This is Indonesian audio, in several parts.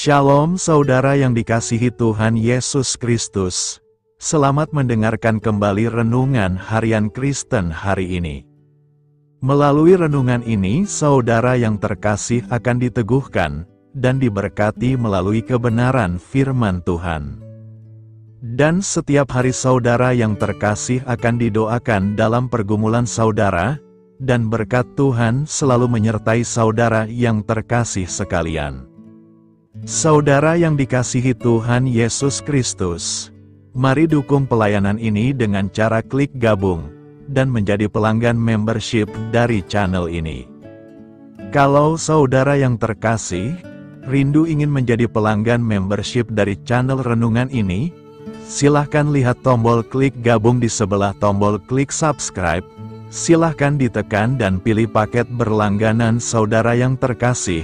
Shalom saudara yang dikasihi Tuhan Yesus Kristus. Selamat mendengarkan kembali renungan harian Kristen hari ini. Melalui renungan ini, saudara yang terkasih akan diteguhkan dan diberkati melalui kebenaran firman Tuhan. Dan setiap hari saudara yang terkasih akan didoakan dalam pergumulan saudara, dan berkat Tuhan selalu menyertai saudara yang terkasih sekalian. Saudara yang dikasihi Tuhan Yesus Kristus, mari dukung pelayanan ini dengan cara klik gabung dan menjadi pelanggan membership dari channel ini. Kalau saudara yang terkasih, rindu ingin menjadi pelanggan membership dari channel renungan ini, silahkan lihat tombol klik gabung di sebelah tombol klik subscribe, silahkan ditekan dan pilih paket berlangganan saudara yang terkasih,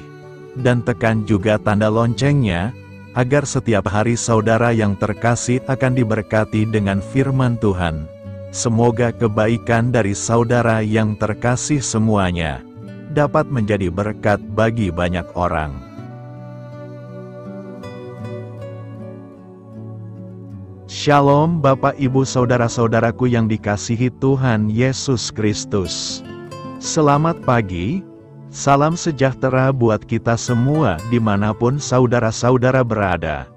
dan tekan juga tanda loncengnya, agar setiap hari saudara yang terkasih akan diberkati dengan firman Tuhan. Semoga kebaikan dari saudara yang terkasih semuanya dapat menjadi berkat bagi banyak orang. Shalom Bapak Ibu Saudara-saudaraku yang dikasihi Tuhan Yesus Kristus. Selamat pagi. Salam sejahtera buat kita semua dimanapun saudara-saudara berada.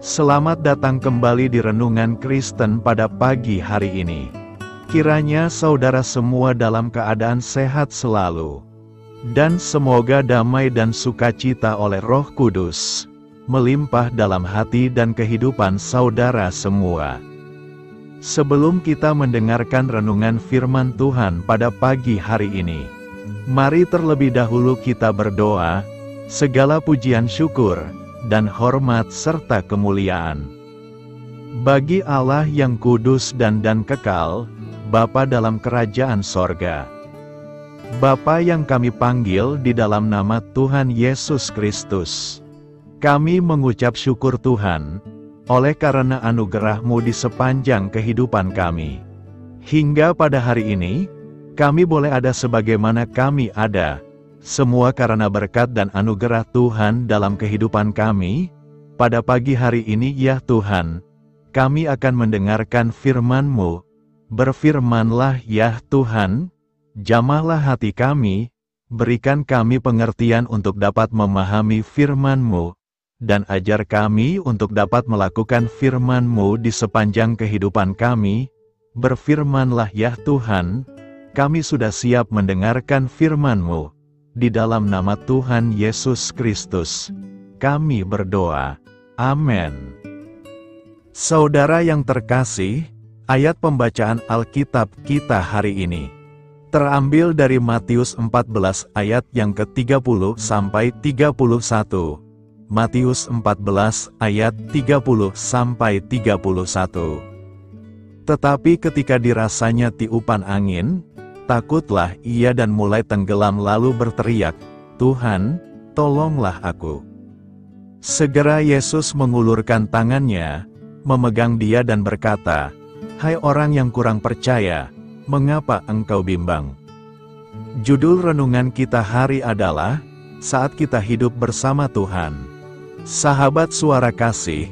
Selamat datang kembali di Renungan Kristen pada pagi hari ini. Kiranya saudara semua dalam keadaan sehat selalu. Dan semoga damai dan sukacita oleh Roh Kudus melimpah dalam hati dan kehidupan saudara semua. Sebelum kita mendengarkan renungan firman Tuhan pada pagi hari ini, mari terlebih dahulu kita berdoa. Segala pujian syukur dan hormat serta kemuliaan bagi Allah yang kudus dan kekal, Bapa dalam kerajaan sorga. Bapa yang kami panggil di dalam nama Tuhan Yesus Kristus. Kami mengucap syukur Tuhan, oleh karena anugerah-Mu di sepanjang kehidupan kami. Hingga pada hari ini, kami boleh ada sebagaimana kami ada, semua karena berkat dan anugerah Tuhan dalam kehidupan kami. Pada pagi hari ini ya Tuhan, kami akan mendengarkan firman-Mu. Berfirmanlah ya Tuhan, jamahlah hati kami, berikan kami pengertian untuk dapat memahami firman-Mu, dan ajar kami untuk dapat melakukan firman-Mu di sepanjang kehidupan kami. Berfirmanlah ya Tuhan, kami sudah siap mendengarkan firman-Mu. Di dalam nama Tuhan Yesus Kristus, kami berdoa. Amin. Saudara yang terkasih, ayat pembacaan Alkitab kita hari ini terambil dari Matius 14 ayat yang ke-30 sampai 31. Matius 14 ayat 30 sampai 31. Tetapi ketika dirasanya tiupan angin, takutlah ia dan mulai tenggelam lalu berteriak, "Tuhan, tolonglah aku." Segera Yesus mengulurkan tangannya, memegang dia dan berkata, "Hai orang yang kurang percaya, mengapa engkau bimbang?" Judul renungan kita hari adalah, Saat Kita Hidup Bersama Tuhan. Sahabat suara kasih,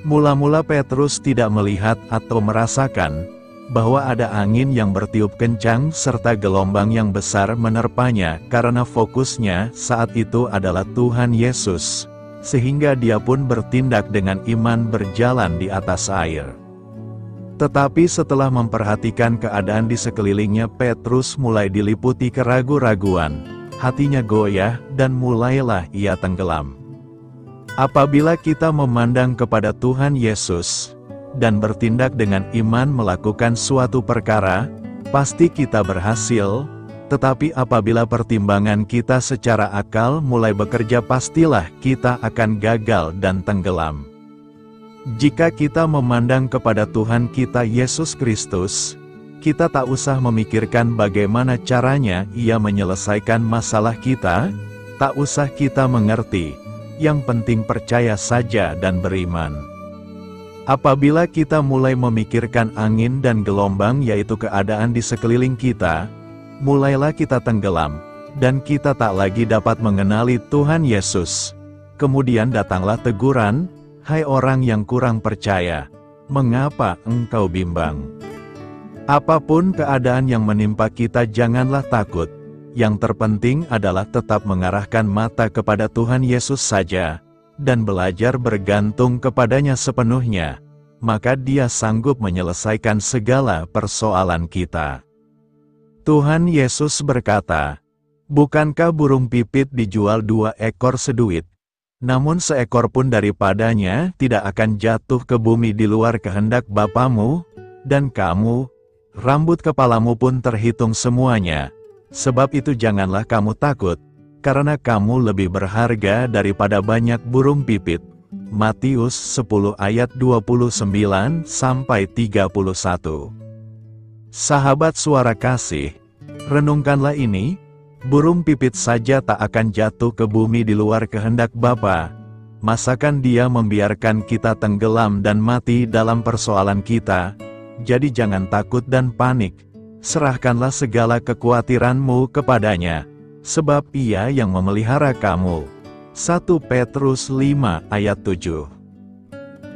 mula-mula Petrus tidak melihat atau merasakan bahwa ada angin yang bertiup kencang serta gelombang yang besar menerpanya karena fokusnya saat itu adalah Tuhan Yesus, sehingga dia pun bertindak dengan iman berjalan di atas air. Tetapi setelah memperhatikan keadaan di sekelilingnya, Petrus mulai diliputi keraguan-raguan, hatinya goyah dan mulailah ia tenggelam. Apabila kita memandang kepada Tuhan Yesus dan bertindak dengan iman melakukan suatu perkara, pasti kita berhasil. Tetapi apabila pertimbangan kita secara akal mulai bekerja, pastilah kita akan gagal dan tenggelam. Jika kita memandang kepada Tuhan kita Yesus Kristus, kita tak usah memikirkan bagaimana caranya Ia menyelesaikan masalah kita, tak usah kita mengerti, yang penting percaya saja dan beriman. Apabila kita mulai memikirkan angin dan gelombang, yaitu keadaan di sekeliling kita, mulailah kita tenggelam, dan kita tak lagi dapat mengenali Tuhan Yesus. Kemudian datanglah teguran, "Hai orang yang kurang percaya, mengapa engkau bimbang?" Apapun keadaan yang menimpa kita, janganlah takut. Yang terpenting adalah tetap mengarahkan mata kepada Tuhan Yesus saja, dan belajar bergantung kepadanya sepenuhnya, maka Dia sanggup menyelesaikan segala persoalan kita. Tuhan Yesus berkata, "Bukankah burung pipit dijual 2 ekor seduit? Namun seekor pun daripadanya tidak akan jatuh ke bumi di luar kehendak Bapamu, dan kamu, rambut kepalamu pun terhitung semuanya. Sebab itu janganlah kamu takut, karena kamu lebih berharga daripada banyak burung pipit." Matius 10 ayat 29-31. Sahabat Suara Kasih, renungkanlah ini. Burung pipit saja tak akan jatuh ke bumi di luar kehendak Bapa. Masakan Dia membiarkan kita tenggelam dan mati dalam persoalan kita? Jadi jangan takut dan panik. Serahkanlah segala kekhawatiranmu kepadanya, sebab Ia yang memelihara kamu. 1 Petrus 5 ayat 7.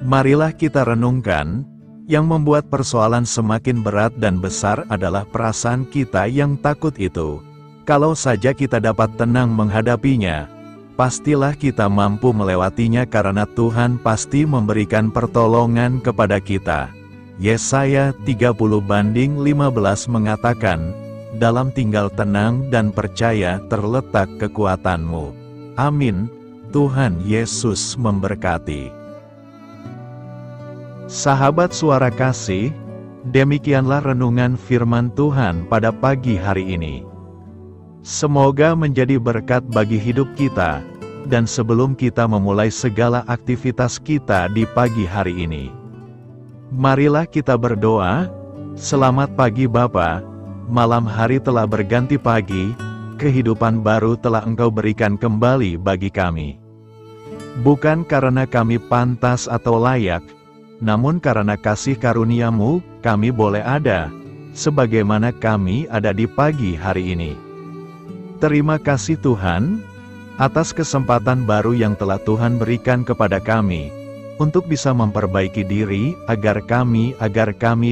Marilah kita renungkan, yang membuat persoalan semakin berat dan besar adalah perasaan kita yang takut itu. Kalau saja kita dapat tenang menghadapinya, pastilah kita mampu melewatinya karena Tuhan pasti memberikan pertolongan kepada kita. Yesaya 30:15 mengatakan, "Dalam tinggal tenang dan percaya terletak kekuatanmu." Amin. Tuhan Yesus memberkati. Sahabat Suara Kasih, demikianlah renungan firman Tuhan pada pagi hari ini. Semoga menjadi berkat bagi hidup kita, dan sebelum kita memulai segala aktivitas kita di pagi hari ini, marilah kita berdoa. Selamat pagi Bapa, malam hari telah berganti pagi, kehidupan baru telah Engkau berikan kembali bagi kami. Bukan karena kami pantas atau layak, namun karena kasih karunia-Mu, kami boleh ada, sebagaimana kami ada di pagi hari ini. Terima kasih Tuhan, atas kesempatan baru yang telah Tuhan berikan kepada kami, untuk bisa memperbaiki diri, agar kami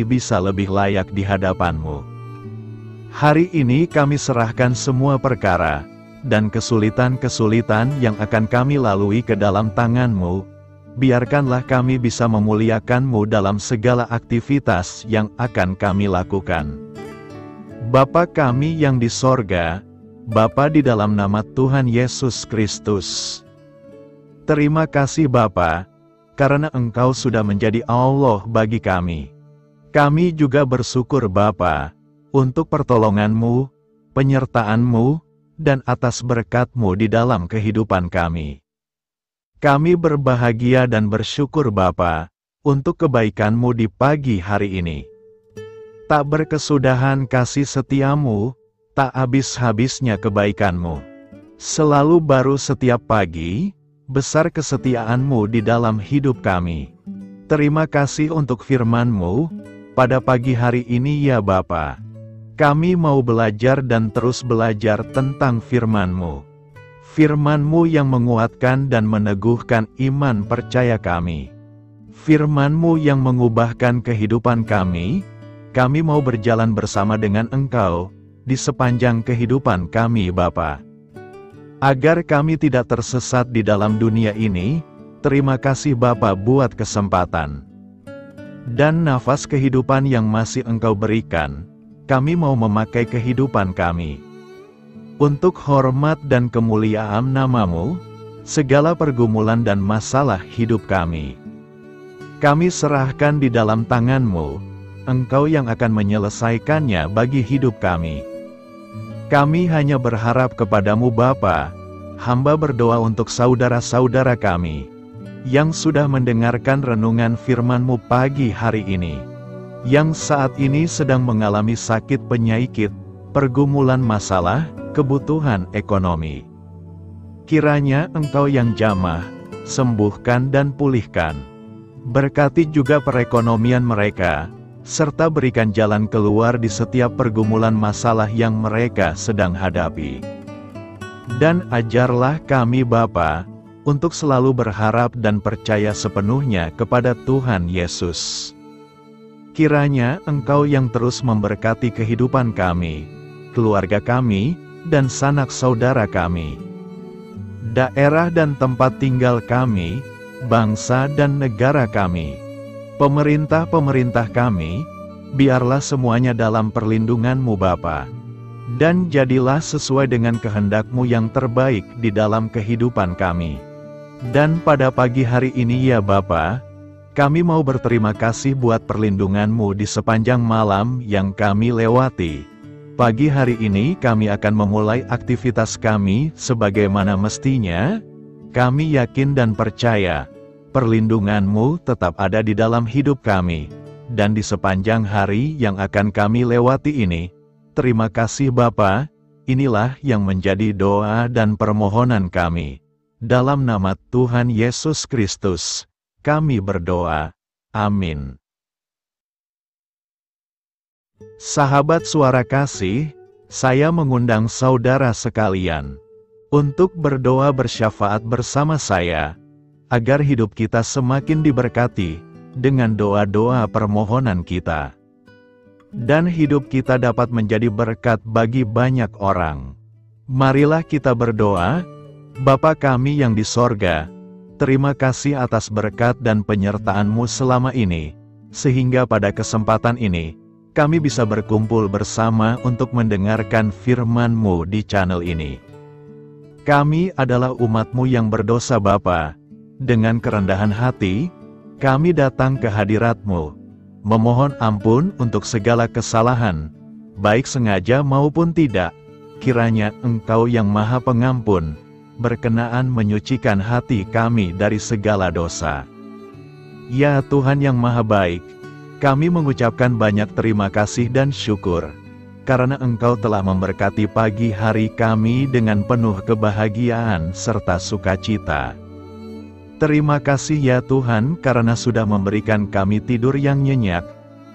bisa lebih layak di hadapan-Mu. Hari ini kami serahkan semua perkara, dan kesulitan-kesulitan yang akan kami lalui ke dalam tangan-Mu. Biarkanlah kami bisa memuliakan-Mu dalam segala aktivitas yang akan kami lakukan. Bapa kami yang di sorga, Bapa di dalam nama Tuhan Yesus Kristus. Terima kasih Bapa, karena Engkau sudah menjadi Allah bagi kami. Kami juga bersyukur Bapa, untuk pertolongan-Mu, penyertaan-Mu, dan atas berkat-Mu di dalam kehidupan kami. Kami berbahagia dan bersyukur Bapa, untuk kebaikan-Mu di pagi hari ini. Tak berkesudahan kasih setia-Mu, tak habis-habisnya kebaikan-Mu. Selalu baru setiap pagi, besar kesetiaan-Mu di dalam hidup kami. Terima kasih untuk firman-Mu, pada pagi hari ini ya Bapa. Kami mau belajar dan terus belajar tentang firman-Mu. Firman-Mu yang menguatkan dan meneguhkan iman percaya kami. Firman-Mu yang mengubahkan kehidupan kami mau berjalan bersama dengan Engkau, di sepanjang kehidupan kami Bapa. Agar kami tidak tersesat di dalam dunia ini, terima kasih Bapa buat kesempatan dan nafas kehidupan yang masih Engkau berikan. Kami mau memakai kehidupan kami untuk hormat dan kemuliaan nama-Mu, segala pergumulan dan masalah hidup kami serahkan di dalam tangan-Mu. Engkau yang akan menyelesaikannya bagi hidup kami. Kami hanya berharap kepadamu Bapa. Hamba berdoa untuk saudara-saudara kami, yang sudah mendengarkan renungan firman-Mu pagi hari ini, yang saat ini sedang mengalami sakit penyakit, pergumulan masalah, kebutuhan ekonomi. Kiranya Engkau yang jamah, sembuhkan dan pulihkan. Berkati juga perekonomian mereka, serta berikan jalan keluar di setiap pergumulan masalah yang mereka sedang hadapi. Dan ajarlah kami Bapa, untuk selalu berharap dan percaya sepenuhnya kepada Tuhan Yesus. Kiranya Engkau yang terus memberkati kehidupan kami, keluarga kami, dan sanak saudara kami, daerah dan tempat tinggal kami, bangsa dan negara kami, pemerintah-pemerintah kami, biarlah semuanya dalam perlindungan-Mu Bapa. Dan jadilah sesuai dengan kehendak-Mu yang terbaik di dalam kehidupan kami. Dan pada pagi hari ini ya Bapa, kami mau berterima kasih buat perlindungan-Mu di sepanjang malam yang kami lewati. Pagi hari ini kami akan memulai aktivitas kami sebagaimana mestinya. Kami yakin dan percaya, perlindungan-Mu tetap ada di dalam hidup kami. Dan di sepanjang hari yang akan kami lewati ini, terima kasih Bapa, inilah yang menjadi doa dan permohonan kami. Dalam nama Tuhan Yesus Kristus, kami berdoa. Amin. Sahabat Suara Kasih, saya mengundang saudara sekalian untuk berdoa bersyafaat bersama saya, agar hidup kita semakin diberkati dengan doa-doa permohonan kita. Dan hidup kita dapat menjadi berkat bagi banyak orang. Marilah kita berdoa. Bapa kami yang di sorga, terima kasih atas berkat dan penyertaan-Mu selama ini, sehingga pada kesempatan ini, kami bisa berkumpul bersama untuk mendengarkan firman-Mu di channel ini. Kami adalah umat-Mu yang berdosa Bapa. Dengan kerendahan hati, kami datang ke hadirat-Mu, memohon ampun untuk segala kesalahan, baik sengaja maupun tidak. Kiranya Engkau yang Maha Pengampun, berkenaan menyucikan hati kami dari segala dosa. Ya Tuhan yang Maha Baik, kami mengucapkan banyak terima kasih dan syukur, karena Engkau telah memberkati pagi hari kami dengan penuh kebahagiaan serta sukacita. Terima kasih ya Tuhan karena sudah memberikan kami tidur yang nyenyak,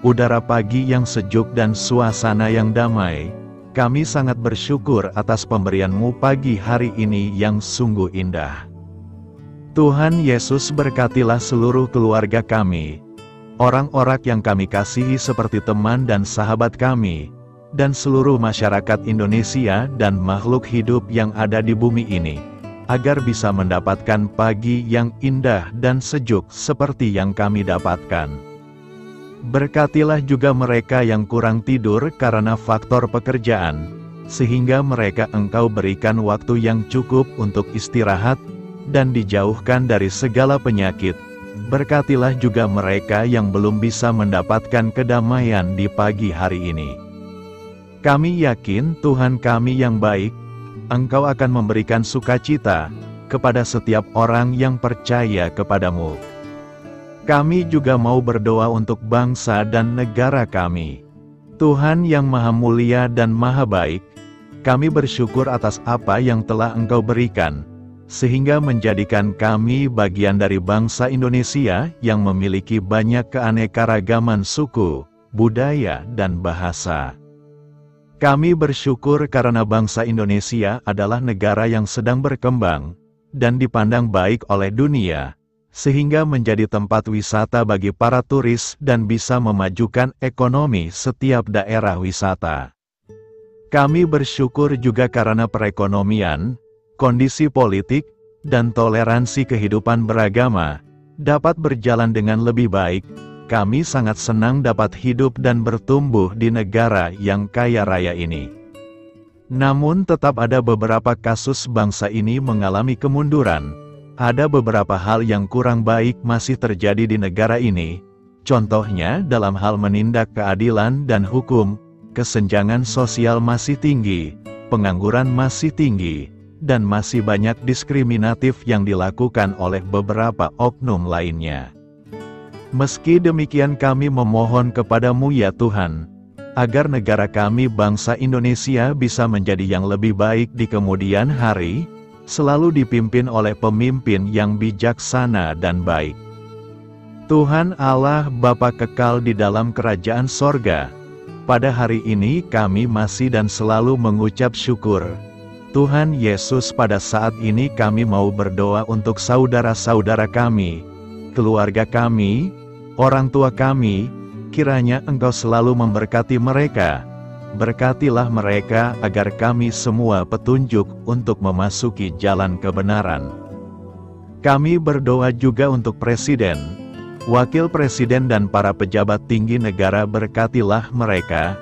udara pagi yang sejuk dan suasana yang damai. Kami sangat bersyukur atas pemberian-Mu pagi hari ini yang sungguh indah. Tuhan Yesus berkatilah seluruh keluarga kami, orang-orang yang kami kasihi seperti teman dan sahabat kami, dan seluruh masyarakat Indonesia dan makhluk hidup yang ada di bumi ini, agar bisa mendapatkan pagi yang indah dan sejuk seperti yang kami dapatkan. Berkatilah juga mereka yang kurang tidur karena faktor pekerjaan, sehingga mereka Engkau berikan waktu yang cukup untuk istirahat, dan dijauhkan dari segala penyakit. Berkatilah juga mereka yang belum bisa mendapatkan kedamaian di pagi hari ini. Kami yakin Tuhan kami yang baik, Engkau akan memberikan sukacita kepada setiap orang yang percaya kepada-Mu. Kami juga mau berdoa untuk bangsa dan negara kami. Tuhan yang Maha Mulia dan Maha Baik, kami bersyukur atas apa yang telah Engkau berikan, sehingga menjadikan kami bagian dari bangsa Indonesia yang memiliki banyak keanekaragaman suku, budaya, dan bahasa. Kami bersyukur karena bangsa Indonesia adalah negara yang sedang berkembang, dan dipandang baik oleh dunia, sehingga menjadi tempat wisata bagi para turis dan bisa memajukan ekonomi setiap daerah wisata. Kami bersyukur juga karena perekonomian, kondisi politik, dan toleransi kehidupan beragama dapat berjalan dengan lebih baik. Kami sangat senang dapat hidup dan bertumbuh di negara yang kaya raya ini. Namun tetap ada beberapa kasus bangsa ini mengalami kemunduran. Ada beberapa hal yang kurang baik masih terjadi di negara ini. Contohnya dalam hal menindak keadilan dan hukum, kesenjangan sosial masih tinggi, pengangguran masih tinggi, dan masih banyak diskriminatif yang dilakukan oleh beberapa oknum lainnya. Meski demikian kami memohon kepada-Mu ya Tuhan, agar negara kami bangsa Indonesia bisa menjadi yang lebih baik di kemudian hari, selalu dipimpin oleh pemimpin yang bijaksana dan baik. Tuhan Allah Bapa kekal di dalam kerajaan sorga, pada hari ini kami masih dan selalu mengucap syukur, Tuhan Yesus, pada saat ini kami mau berdoa untuk saudara-saudara kami, keluarga kami, orang tua kami. Kiranya Engkau selalu memberkati mereka. Berkatilah mereka agar kami semua petunjuk untuk memasuki jalan kebenaran. Kami berdoa juga untuk Presiden, Wakil Presiden dan para pejabat tinggi negara. Berkatilah mereka,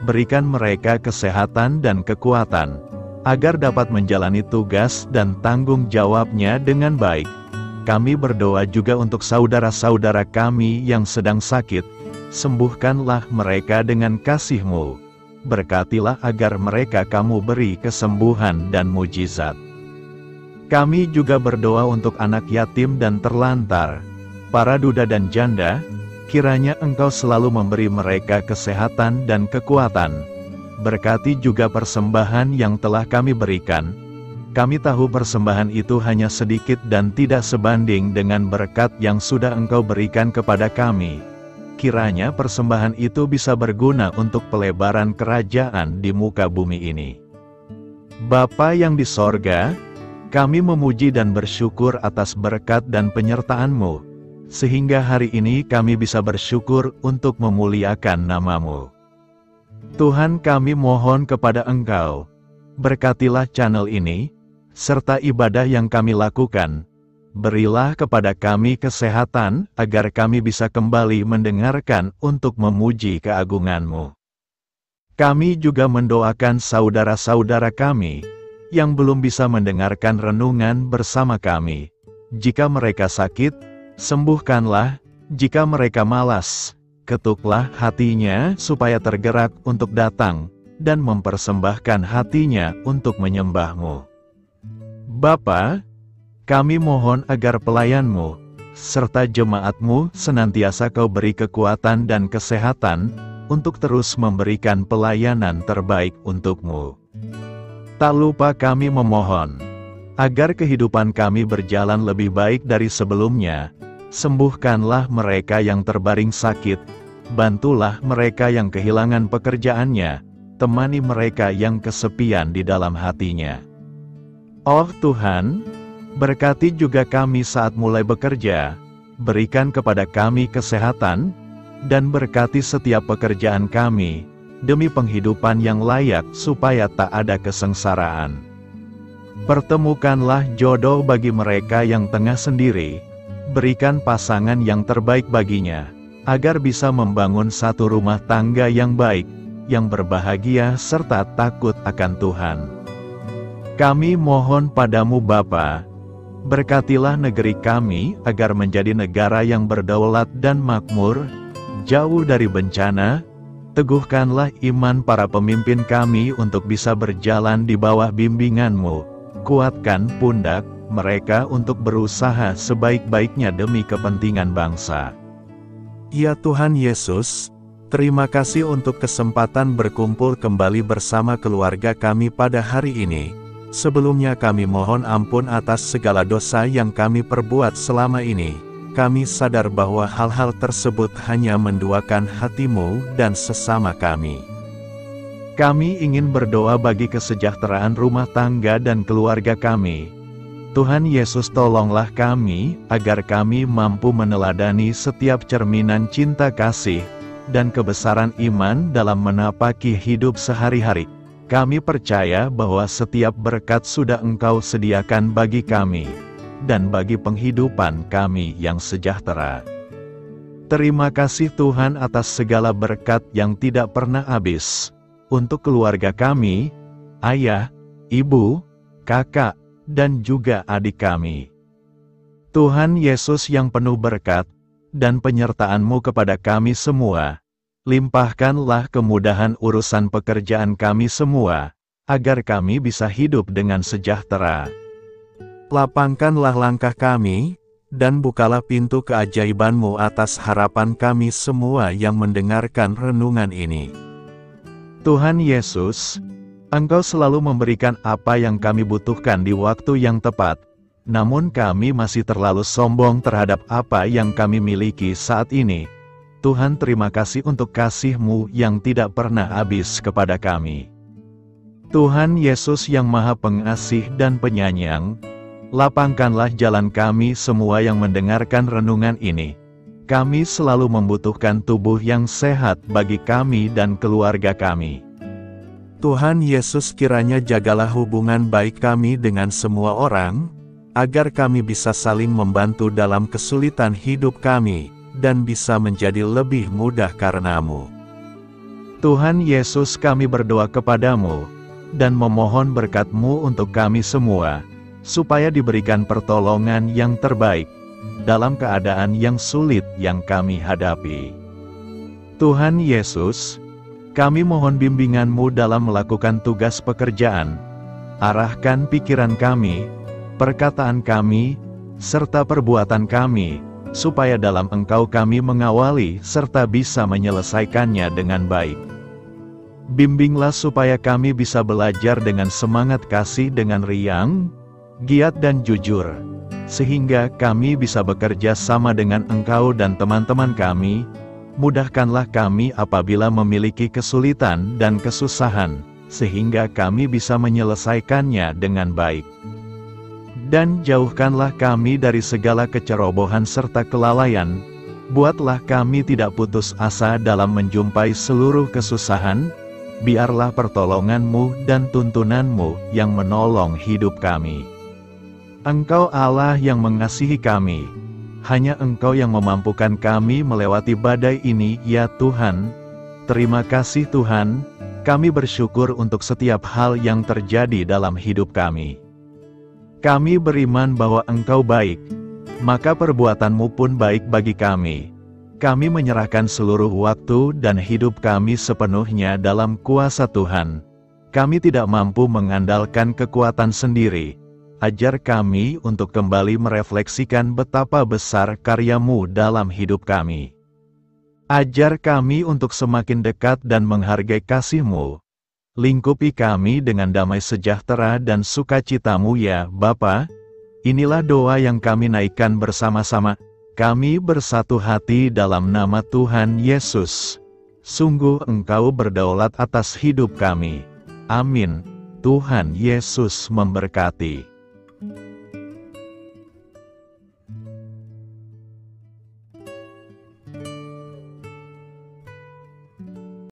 berikan mereka kesehatan dan kekuatan, agar dapat menjalani tugas dan tanggung jawabnya dengan baik. Kami berdoa juga untuk saudara-saudara kami yang sedang sakit. Sembuhkanlah mereka dengan kasih-Mu. Berkatilah agar mereka Kamu beri kesembuhan dan mujizat. Kami juga berdoa untuk anak yatim dan terlantar, para duda dan janda. Kiranya Engkau selalu memberi mereka kesehatan dan kekuatan. Berkati juga persembahan yang telah kami berikan. Kami tahu persembahan itu hanya sedikit dan tidak sebanding dengan berkat yang sudah Engkau berikan kepada kami. Kiranya persembahan itu bisa berguna untuk pelebaran kerajaan di muka bumi ini. Bapa yang di sorga, kami memuji dan bersyukur atas berkat dan penyertaan-Mu, sehingga hari ini kami bisa bersyukur untuk memuliakan nama-Mu. Tuhan, kami mohon kepada Engkau, berkatilah channel ini, serta ibadah yang kami lakukan. Berilah kepada kami kesehatan, agar kami bisa kembali mendengarkan untuk memuji keagungan-Mu. Kami juga mendoakan saudara-saudara kami, yang belum bisa mendengarkan renungan bersama kami. Jika mereka sakit, sembuhkanlah. Jika mereka malas, ketuklah hatinya supaya tergerak untuk datang, dan mempersembahkan hatinya untuk menyembah-Mu. Bapa, kami mohon agar pelayan-Mu, serta jemaat-Mu senantiasa Kau beri kekuatan dan kesehatan, untuk terus memberikan pelayanan terbaik untuk-Mu. Tak lupa kami memohon, agar kehidupan kami berjalan lebih baik dari sebelumnya. Sembuhkanlah mereka yang terbaring sakit, bantulah mereka yang kehilangan pekerjaannya, temani mereka yang kesepian di dalam hatinya. Oh Tuhan, berkati juga kami saat mulai bekerja, berikan kepada kami kesehatan, dan berkati setiap pekerjaan kami, demi penghidupan yang layak supaya tak ada kesengsaraan. Pertemukanlah jodoh bagi mereka yang tengah sendiri, berikan pasangan yang terbaik baginya, agar bisa membangun satu rumah tangga yang baik, yang berbahagia serta takut akan Tuhan. Kami mohon padamu Bapa, berkatilah negeri kami agar menjadi negara yang berdaulat dan makmur, jauh dari bencana. Teguhkanlah iman para pemimpin kami untuk bisa berjalan di bawah bimbingan-Mu. Kuatkan pundak mereka untuk berusaha sebaik-baiknya demi kepentingan bangsa. Ya Tuhan Yesus, terima kasih untuk kesempatan berkumpul kembali bersama keluarga kami pada hari ini. Sebelumnya kami mohon ampun atas segala dosa yang kami perbuat selama ini. Kami sadar bahwa hal-hal tersebut hanya menduakan hati-Mu dan sesama kami. Kami ingin berdoa bagi kesejahteraan rumah tangga dan keluarga kami. Tuhan Yesus, tolonglah kami, agar kami mampu meneladani setiap cerminan cinta kasih, dan kebesaran iman dalam menapaki hidup sehari-hari. Kami percaya bahwa setiap berkat sudah Engkau sediakan bagi kami, dan bagi penghidupan kami yang sejahtera. Terima kasih Tuhan atas segala berkat yang tidak pernah habis, untuk keluarga kami, ayah, ibu, kakak, dan juga adik kami. Tuhan Yesus yang penuh berkat, dan penyertaan-Mu kepada kami semua, limpahkanlah kemudahan urusan pekerjaan kami semua, agar kami bisa hidup dengan sejahtera. Lapangkanlah langkah kami, dan bukalah pintu keajaiban-Mu atas harapan kami semua yang mendengarkan renungan ini. Tuhan Yesus, Engkau selalu memberikan apa yang kami butuhkan di waktu yang tepat, namun kami masih terlalu sombong terhadap apa yang kami miliki saat ini. Tuhan, terima kasih untuk kasih-Mu yang tidak pernah habis kepada kami. Tuhan Yesus yang Maha Pengasih dan Penyayang, lapangkanlah jalan kami semua yang mendengarkan renungan ini. Kami selalu membutuhkan tubuh yang sehat bagi kami dan keluarga kami. Tuhan Yesus kiranya jagalah hubungan baik kami dengan semua orang, agar kami bisa saling membantu dalam kesulitan hidup kami, dan bisa menjadi lebih mudah karena-Mu. Tuhan Yesus, kami berdoa kepadamu, dan memohon berkat-Mu untuk kami semua, supaya diberikan pertolongan yang terbaik, dalam keadaan yang sulit yang kami hadapi. Tuhan Yesus, kami mohon bimbingan-Mu dalam melakukan tugas pekerjaan. Arahkan pikiran kami, perkataan kami, serta perbuatan kami, supaya dalam Engkau kami mengawali serta bisa menyelesaikannya dengan baik. Bimbinglah supaya kami bisa belajar dengan semangat kasih dengan riang, giat dan jujur, sehingga kami bisa bekerja sama dengan Engkau dan teman-teman kami. Mudahkanlah kami apabila memiliki kesulitan dan kesusahan, sehingga kami bisa menyelesaikannya dengan baik. Dan jauhkanlah kami dari segala kecerobohan serta kelalaian. Buatlah kami tidak putus asa dalam menjumpai seluruh kesusahan. Biarlah pertolongan-Mu dan tuntunan-Mu yang menolong hidup kami. Engkau Allah yang mengasihi kami. Hanya Engkau yang memampukan kami melewati badai ini, ya Tuhan. Terima kasih Tuhan, kami bersyukur untuk setiap hal yang terjadi dalam hidup kami. Kami beriman bahwa Engkau baik, maka perbuatan-Mu pun baik bagi kami. Kami menyerahkan seluruh waktu dan hidup kami sepenuhnya dalam kuasa Tuhan. Kami tidak mampu mengandalkan kekuatan sendiri. Ajar kami untuk kembali merefleksikan betapa besar karya-Mu dalam hidup kami. Ajar kami untuk semakin dekat dan menghargai kasih-Mu. Lingkupi kami dengan damai sejahtera dan sukacita-Mu ya Bapa. Inilah doa yang kami naikkan bersama-sama. Kami bersatu hati dalam nama Tuhan Yesus. Sungguh Engkau berdaulat atas hidup kami. Amin. Tuhan Yesus memberkati.